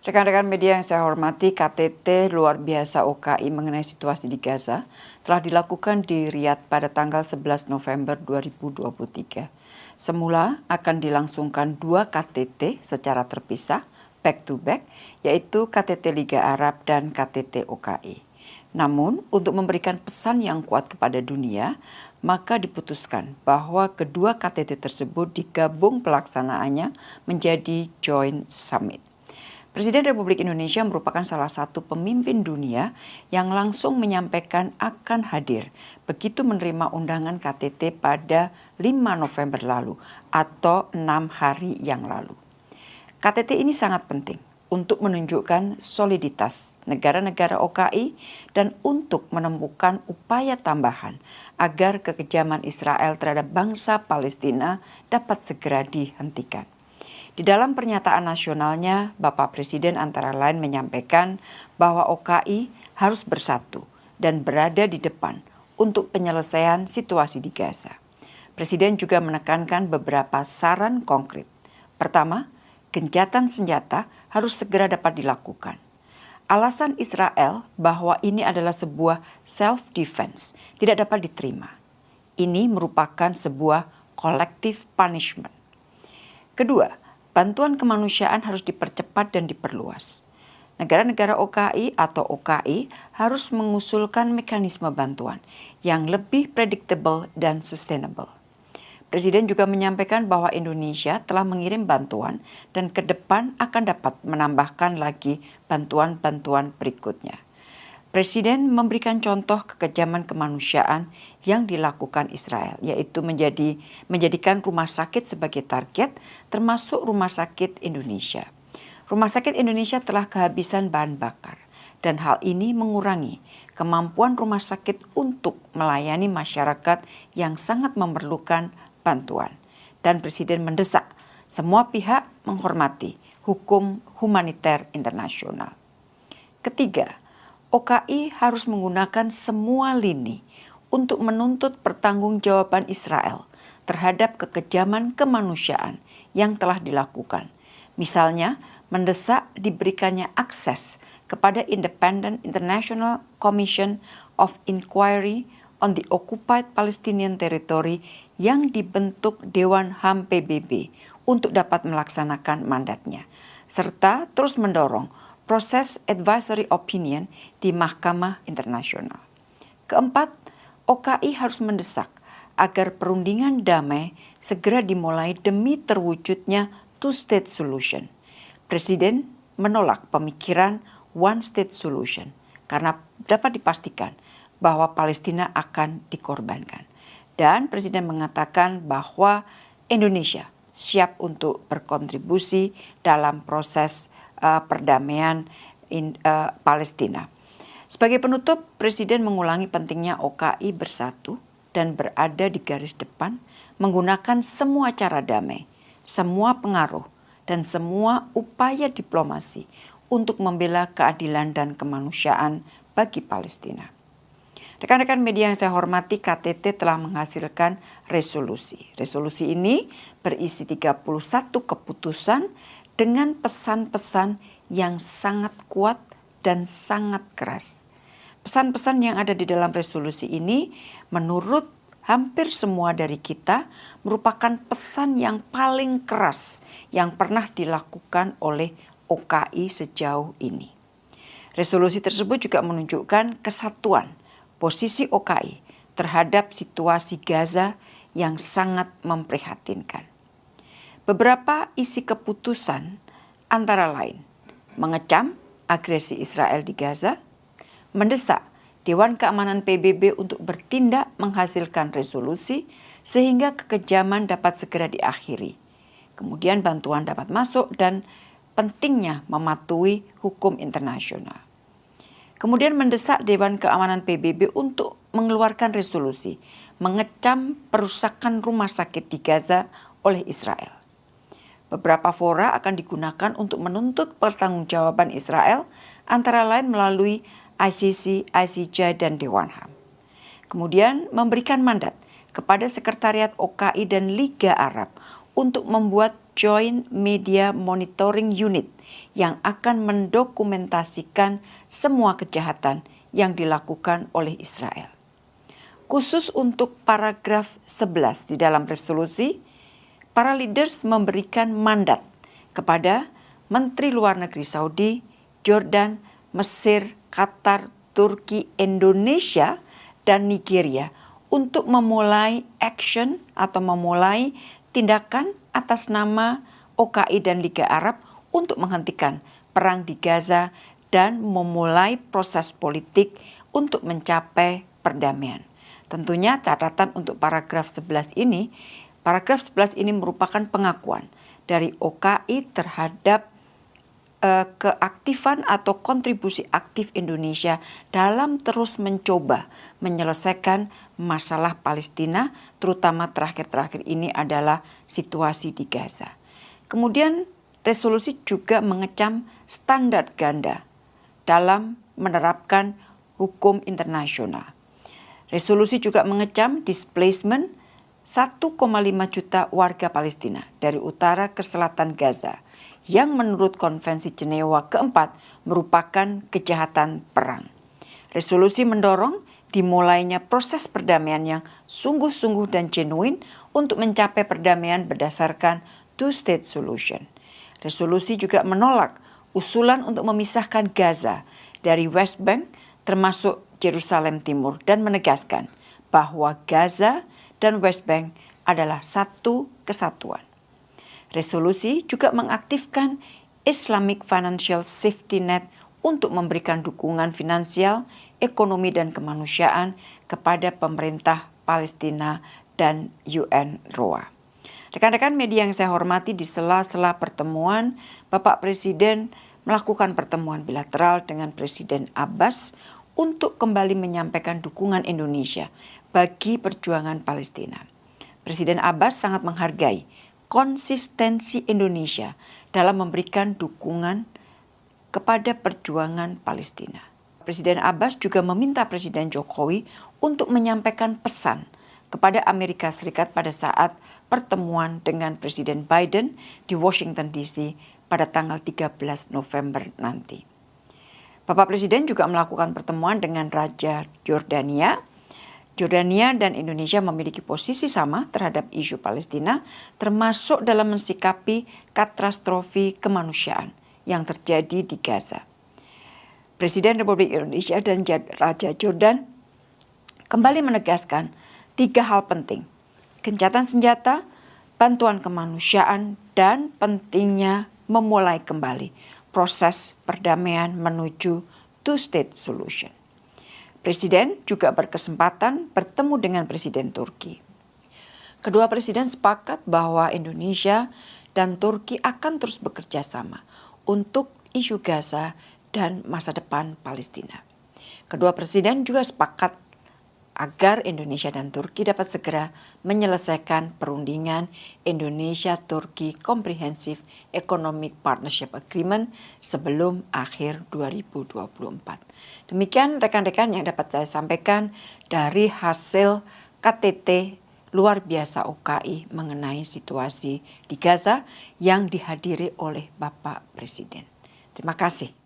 Rekan-rekan media yang saya hormati, KTT luar biasa OKI mengenai situasi di Gaza telah dilakukan di Riyadh pada tanggal 11 November 2023. Semula akan dilangsungkan 2 KTT secara terpisah, back to back, yaitu KTT Liga Arab dan KTT OKI. Namun, untuk memberikan pesan yang kuat kepada dunia, maka diputuskan bahwa kedua KTT tersebut digabung pelaksanaannya menjadi Joint Summit. Presiden Republik Indonesia merupakan salah satu pemimpin dunia yang langsung menyampaikan akan hadir begitu menerima undangan KTT pada 5 November lalu atau 6 hari yang lalu. KTT ini sangat penting untuk menunjukkan soliditas negara-negara OKI dan untuk menemukan upaya tambahan agar kekejaman Israel terhadap bangsa Palestina dapat segera dihentikan. Di dalam pernyataan nasionalnya, Bapak Presiden antara lain menyampaikan bahwa OKI harus bersatu dan berada di depan untuk penyelesaian situasi di Gaza. Presiden juga menekankan beberapa saran konkret. Pertama, gencatan senjata harus segera dapat dilakukan. Alasan Israel bahwa ini adalah sebuah self-defense tidak dapat diterima. Ini merupakan sebuah collective punishment. Kedua, bantuan kemanusiaan harus dipercepat dan diperluas. Negara-negara OKI atau OKI harus mengusulkan mekanisme bantuan yang lebih predictable dan sustainable. Presiden juga menyampaikan bahwa Indonesia telah mengirim bantuan dan ke depan akan dapat menambahkan lagi bantuan-bantuan berikutnya. Presiden memberikan contoh kekejaman kemanusiaan yang dilakukan Israel, yaitu menjadikan rumah sakit sebagai target, termasuk Rumah Sakit Indonesia. Rumah Sakit Indonesia telah kehabisan bahan bakar, dan hal ini mengurangi kemampuan rumah sakit untuk melayani masyarakat yang sangat memerlukan bantuan. Dan Presiden mendesak semua pihak menghormati hukum humaniter internasional. Ketiga, OKI harus menggunakan semua lini untuk menuntut pertanggungjawaban Israel terhadap kekejaman kemanusiaan yang telah dilakukan. Misalnya, mendesak diberikannya akses kepada Independent International Commission of Inquiry on the Occupied Palestinian Territory yang dibentuk Dewan HAM PBB untuk dapat melaksanakan mandatnya, serta terus mendorong proses advisory opinion di Mahkamah Internasional. Keempat, OKI harus mendesak agar perundingan damai segera dimulai demi terwujudnya two-state solution. Presiden menolak pemikiran one-state solution karena dapat dipastikan bahwa Palestina akan dikorbankan. Dan Presiden mengatakan bahwa Indonesia siap untuk berkontribusi dalam proses perdamaian Palestina. Sebagai penutup, Presiden mengulangi pentingnya OKI bersatu dan berada di garis depan, menggunakan semua cara damai, semua pengaruh, dan semua upaya diplomasi untuk membela keadilan dan kemanusiaan bagi Palestina. Rekan-rekan media yang saya hormati, KTT telah menghasilkan resolusi. Resolusi ini berisi 31 keputusan dengan pesan-pesan yang sangat kuat dan sangat keras. Pesan-pesan yang ada di dalam resolusi ini menurut hampir semua dari kita merupakan pesan yang paling keras yang pernah dilakukan oleh OKI sejauh ini. Resolusi tersebut juga menunjukkan kesatuan posisi OKI terhadap situasi Gaza yang sangat memprihatinkan. Beberapa isi keputusan antara lain mengecam agresi Israel di Gaza, mendesak Dewan Keamanan PBB untuk bertindak menghasilkan resolusi sehingga kekejaman dapat segera diakhiri. Kemudian bantuan dapat masuk dan pentingnya mematuhi hukum internasional. Kemudian mendesak Dewan Keamanan PBB untuk mengeluarkan resolusi mengecam perusakan rumah sakit di Gaza oleh Israel. Beberapa fora akan digunakan untuk menuntut pertanggungjawaban Israel, antara lain melalui ICC, ICJ, dan Dewan HAM. Kemudian memberikan mandat kepada Sekretariat OKI dan Liga Arab untuk membuat Joint Media Monitoring Unit yang akan mendokumentasikan semua kejahatan yang dilakukan oleh Israel. Khusus untuk paragraf 11 di dalam resolusi, para leaders memberikan mandat kepada Menteri Luar Negeri Saudi, Jordan, Mesir, Qatar, Turki, Indonesia, dan Nigeria untuk memulai action atau memulai tindakan atas nama OKI dan Liga Arab untuk menghentikan perang di Gaza dan memulai proses politik untuk mencapai perdamaian. Tentunya catatan untuk paragraf 11 ini merupakan pengakuan dari OKI terhadap keaktifan atau kontribusi aktif Indonesia dalam terus mencoba menyelesaikan masalah Palestina, terutama terakhir-terakhir ini adalah situasi di Gaza. Kemudian resolusi juga mengecam standar ganda dalam menerapkan hukum internasional. Resolusi juga mengecam displacement 1,5 juta warga Palestina dari utara ke selatan Gaza yang menurut Konvensi Jenewa keempat merupakan kejahatan perang. Resolusi mendorong dimulainya proses perdamaian yang sungguh-sungguh dan genuine untuk mencapai perdamaian berdasarkan two-state solution. Resolusi juga menolak usulan untuk memisahkan Gaza dari West Bank termasuk Yerusalem Timur dan menegaskan bahwa Gaza dan West Bank adalah satu kesatuan. Resolusi juga mengaktifkan Islamic Financial Safety Net untuk memberikan dukungan finansial, ekonomi, dan kemanusiaan kepada pemerintah Palestina dan UNRWA. Rekan-rekan media yang saya hormati, di sela-sela pertemuan, Bapak Presiden melakukan pertemuan bilateral dengan Presiden Abbas untuk kembali menyampaikan dukungan Indonesia bagi perjuangan Palestina. Presiden Abbas sangat menghargai konsistensi Indonesia dalam memberikan dukungan kepada perjuangan Palestina. Presiden Abbas juga meminta Presiden Jokowi untuk menyampaikan pesan kepada Amerika Serikat pada saat pertemuan dengan Presiden Biden di Washington DC pada tanggal 13 November nanti. Bapak Presiden juga melakukan pertemuan dengan Raja Yordania. Jordania dan Indonesia memiliki posisi sama terhadap isu Palestina, termasuk dalam mensikapi katastrofi kemanusiaan yang terjadi di Gaza. Presiden Republik Indonesia dan Raja Jordan kembali menegaskan 3 hal penting: gencatan senjata, bantuan kemanusiaan, dan pentingnya memulai kembali proses perdamaian menuju two-state solution. Presiden juga berkesempatan bertemu dengan Presiden Turki. Kedua presiden sepakat bahwa Indonesia dan Turki akan terus bekerja sama untuk isu Gaza dan masa depan Palestina. Kedua presiden juga sepakat agar Indonesia dan Turki dapat segera menyelesaikan perundingan Indonesia-Turki Comprehensive Economic Partnership Agreement sebelum akhir 2024. Demikian rekan-rekan yang dapat saya sampaikan dari hasil KTT luar biasa OKI mengenai situasi di Gaza yang dihadiri oleh Bapak Presiden. Terima kasih.